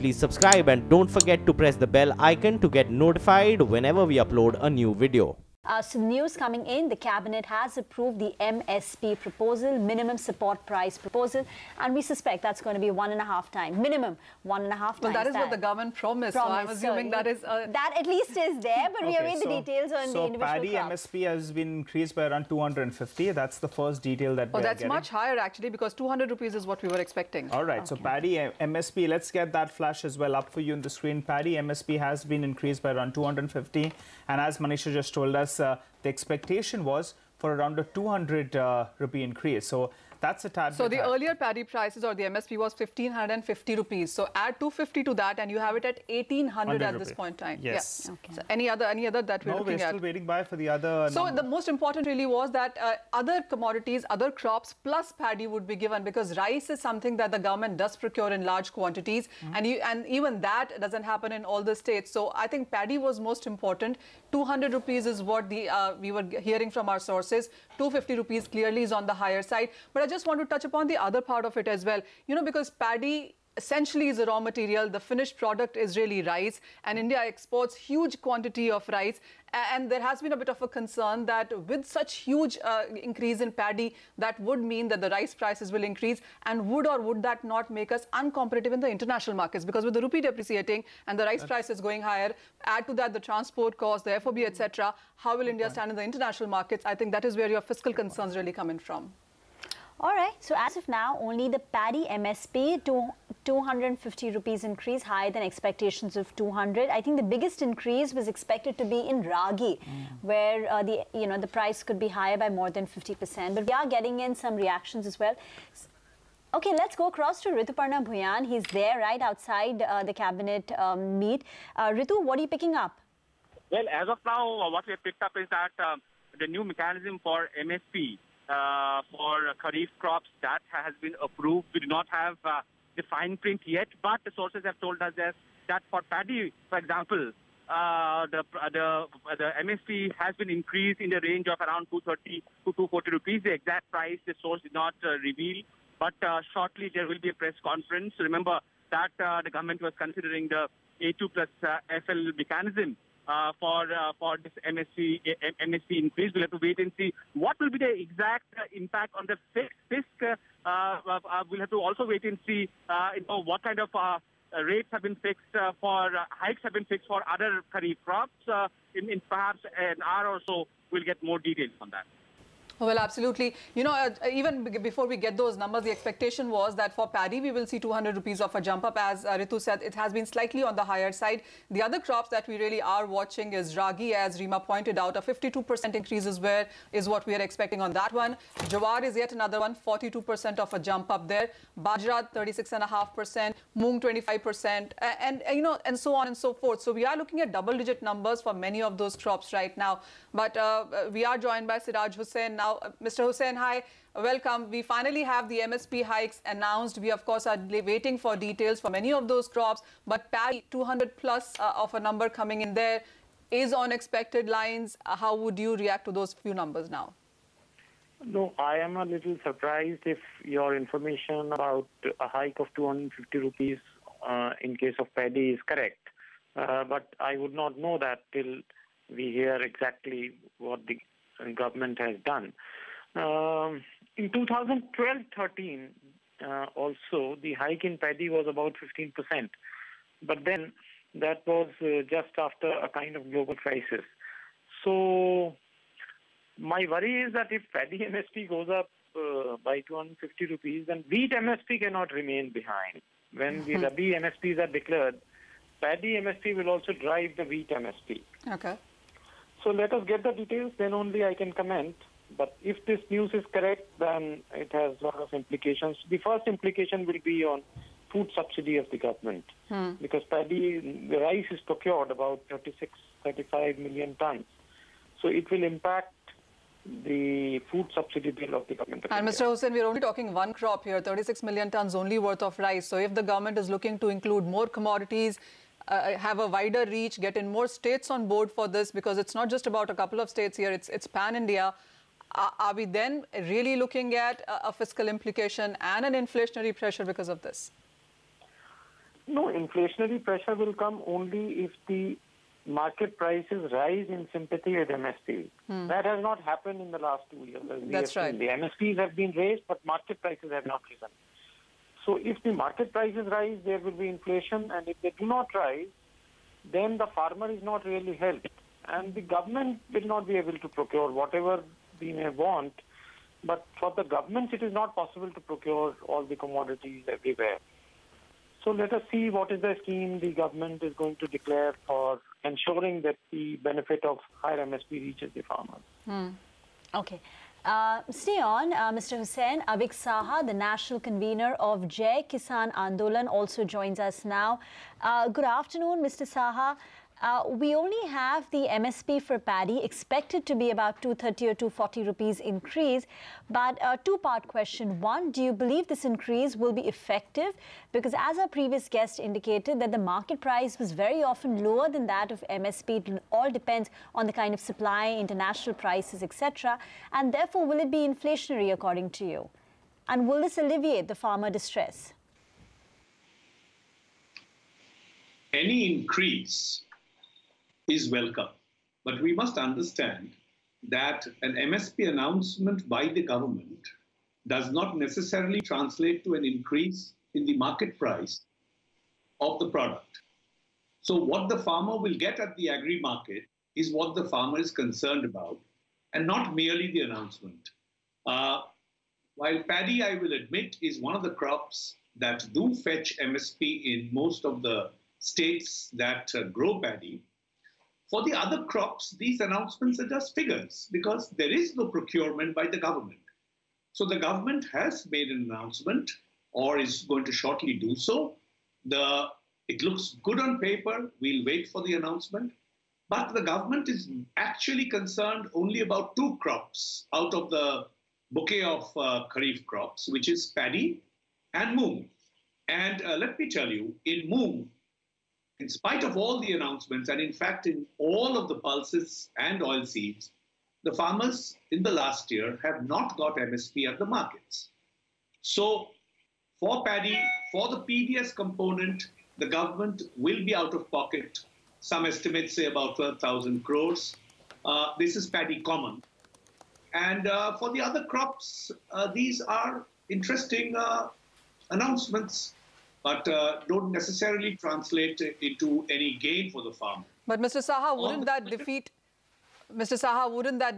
please subscribe and don't forget to press the bell icon to get notified whenever we upload a new video. So news coming in, the cabinet has approved the MSP proposal, minimum support price proposal, and we suspect that's going to be 1.5 times, minimum 1.5 times. Well, that is what the government promised. So I'm assuming that is... that at least is there, but we await the details on the individual paddy crops. MSP has been increased by around 250. That's the first detail that we are getting. That's much higher actually, because 200 rupees is what we were expecting. All right, so paddy MSP, let's get that flash as well up for you on the screen. Paddy MSP has been increased by around 250, and as Manisha just told us, the expectation was for around a 200 rupee increase. So that's a tad. So the earlier paddy prices or the MSP was 1,550 rupees. So add 250 to that, and you have it at 1,800 at this point in time. Yes. Yeah. Okay. So any other that we're looking at? No, we're still waiting by for the other. So the most important really was that other commodities, other crops plus paddy would be given, because rice is something that the government does procure in large quantities, and even that doesn't happen in all the states. So I think paddy was most important. 200 rupees is what we were hearing from our sources. 250 rupees clearly is on the higher side. But I just want to touch upon the other part of it as well. You know, because paddy essentially is a raw material. The finished product is really rice, and India exports huge quantity of rice. And there has been a bit of a concern that with such huge increase in paddy, that would mean that the rice prices will increase, and would that not make us uncompetitive in the international markets? Because with the rupee depreciating and the rice prices going higher, add to that the transport cost, the FOB, etc., how will India stand in the international markets? I think that is where your fiscal concerns really come in from. All right, so as of now, only the paddy MSP to 250 rupees increase, higher than expectations of 200. I think the biggest increase was expected to be in ragi, where the price could be higher by more than 50%. But we are getting in some reactions as well. Okay, let's go across to Rituparna Bhuyan. He's there right outside the cabinet meet. Ritu, what are you picking up? Well, as of now, what we have picked up is that the new mechanism for MSP for kharif crops, that has been approved. We do not have the fine print yet, but the sources have told us that for paddy, for example, the MSP has been increased in the range of around 230 to 240 rupees. The exact price the source did not reveal, but shortly there will be a press conference. Remember that the government was considering the A2 plus FL mechanism for this MSP increase. We'll have to wait and see what will be the exact impact on the fisc. We'll have to also wait and see what kind of rates have been fixed hikes have been fixed for other kharif crops. In perhaps an hour or so, we'll get more details on that. Well, absolutely. You know, even before we get those numbers, the expectation was that for paddy, we will see 200 rupees of a jump up. As Ritu said, it has been slightly on the higher side. The other crops that we really are watching is ragi, as Rima pointed out. A 52% increase is what we are expecting on that one. Jawar is yet another one, 42% of a jump up there. Bajra, 36.5%, Moong, 25%, and so on and so forth. So we are looking at double-digit numbers for many of those crops right now. But we are joined by Siraj Hussain now. Mr. Hussain, hi, welcome. We finally have the MSP hikes announced. We, of course, are waiting for details for many of those crops, but paddy, 200 plus of a number coming in there is on expected lines. How would you react to those few numbers now? No, I am a little surprised if your information about a hike of 250 rupees in case of paddy is correct. But I would not know that till we hear exactly what the government has done. In 2012-13, also, the hike in paddy was about 15%. But then that was just after a kind of global crisis. So my worry is that if paddy MSP goes up by 250 rupees, then wheat MSP cannot remain behind. When the Rabi MSPs are declared, paddy MSP will also drive the wheat MSP. Okay. So let us get the details, then only I can comment. But if this news is correct, then it has a lot of implications. The first implication will be on food subsidy of the government. Because paddy, the rice is procured about 35 million tons. So it will impact the food subsidy bill of the government. And Mr. Hussain, we're only talking one crop here, 36 million tons only worth of rice. So if the government is looking to include more commodities, have a wider reach, get in more states on board for this, because it's not just about a couple of states here, it's pan-India. Are we then really looking at a fiscal implication and an inflationary pressure because of this? No, inflationary pressure will come only if the market prices rise in sympathy with MSP. That has not happened in the last 2 years. That's right. The MSPs have been raised, but market prices have not risen. So if the market prices rise, there will be inflation, and if they do not rise, then the farmer is not really helped. And the government will not be able to procure whatever we may want, but for the government it is not possible to procure all the commodities everywhere. So let us see what is the scheme the government is going to declare for ensuring that the benefit of higher MSP reaches the farmers. Okay. Stay on, Mr. Hussain. Avik Saha, the national convener of Jai Kisan Andolan, also joins us now. Good afternoon, Mr. Saha. We only have the MSP for paddy expected to be about 230 or 240 rupees increase. But a two-part question. One, do you believe this increase will be effective? Because as our previous guest indicated, that the market price was very often lower than that of MSP. It all depends on the kind of supply, international prices, etc. And therefore, will it be inflationary according to you? And will this alleviate the farmer distress? Any increase is welcome. But we must understand that an MSP announcement by the government does not necessarily translate to an increase in the market price of the product. So what the farmer will get at the agri market is what the farmer is concerned about, and not merely the announcement. While paddy, I will admit, is one of the crops that do fetch MSP in most of the states that grow paddy, for the other crops, these announcements are just figures because there is no procurement by the government. So the government has made an announcement or is going to shortly do so. It looks good on paper. We'll wait for the announcement. But the government is actually concerned only about two crops out of the bouquet of kharif crops, which is paddy and moong. And let me tell you, in moong, in spite of all the announcements, and in fact, in all of the pulses and oilseeds, the farmers in the last year have not got MSP at the markets. So for paddy, for the PDS component, the government will be out of pocket. Some estimates say about 12,000 crores. This is paddy common. And for the other crops, these are interesting announcements, but don't necessarily translate into any gain for the farmer. But Mr. Saha, wouldn't that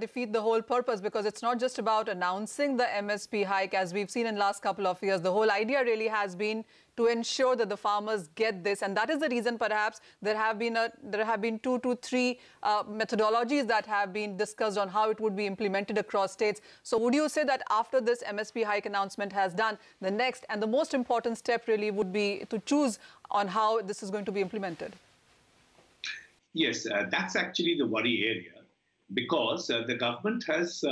defeat the whole purpose? Because it's not just about announcing the MSP hike, as we've seen in the last couple of years. The whole idea really has been to ensure that the farmers get this, and that is the reason perhaps there have been 2 to 3 methodologies that have been discussed on how it would be implemented across states. So would you say that after this MSP hike announcement has done, the next and the most important step really would be to choose on how this is going to be implemented? Yes, that's actually the worry area, because the government has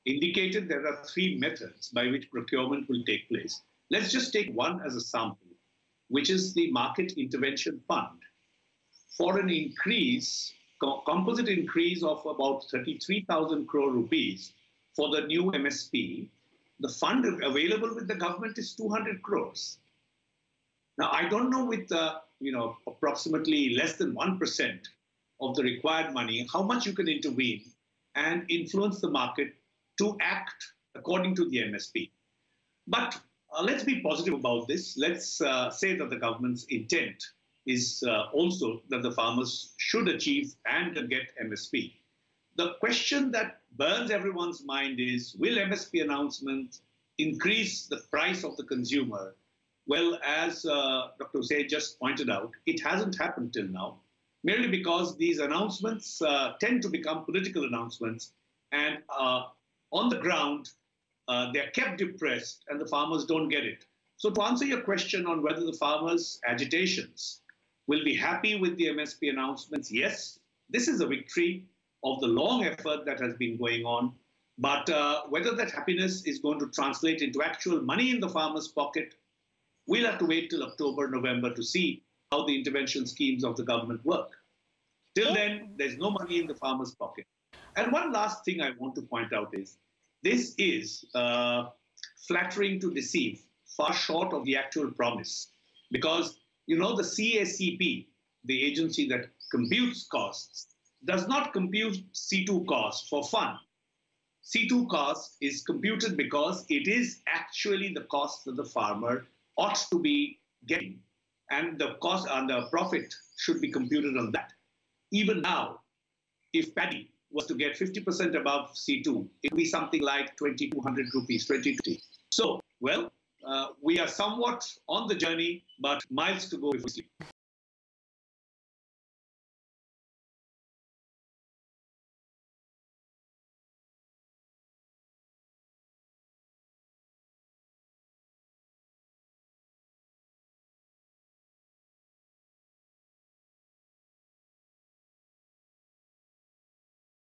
indicated there are 3 methods by which procurement will take place. Let's just take one as a sample, which is the Market Intervention Fund. For an increase, composite increase of about 33,000 crore rupees for the new MSP, the fund available with the government is 200 crores. Now, I don't know with approximately less than 1% of the required money, how much you can intervene and influence the market to act according to the MSP. But let's be positive about this. Let's say that the government's intent is also that the farmers should achieve and get MSP. The question that burns everyone's mind is, will MSP announcements increase the price of the consumer? Well, as Dr. Hussain just pointed out, it hasn't happened till now, merely because these announcements tend to become political announcements, and on the ground, they're kept depressed and the farmers don't get it. So to answer your question on whether the farmers' agitations will be happy with the MSP announcements, yes, this is a victory of the long effort that has been going on. But whether that happiness is going to translate into actual money in the farmer's pocket, we'll have to wait till October, November to see how the intervention schemes of the government work. Till then, there's no money in the farmer's pocket. And one last thing I want to point out is, this is flattering to deceive, far short of the actual promise. Because You know, the CACP, the agency that computes costs, does not compute C2 cost for fun. C2 cost is computed because it is actually the cost that the farmer ought to be getting. And the cost and the profit should be computed on that. Even now, if paddy was to get 50% above C2, it would be something like 2,200 rupees, 2020. So, well, we are somewhat on the journey, but miles to go before we sleep.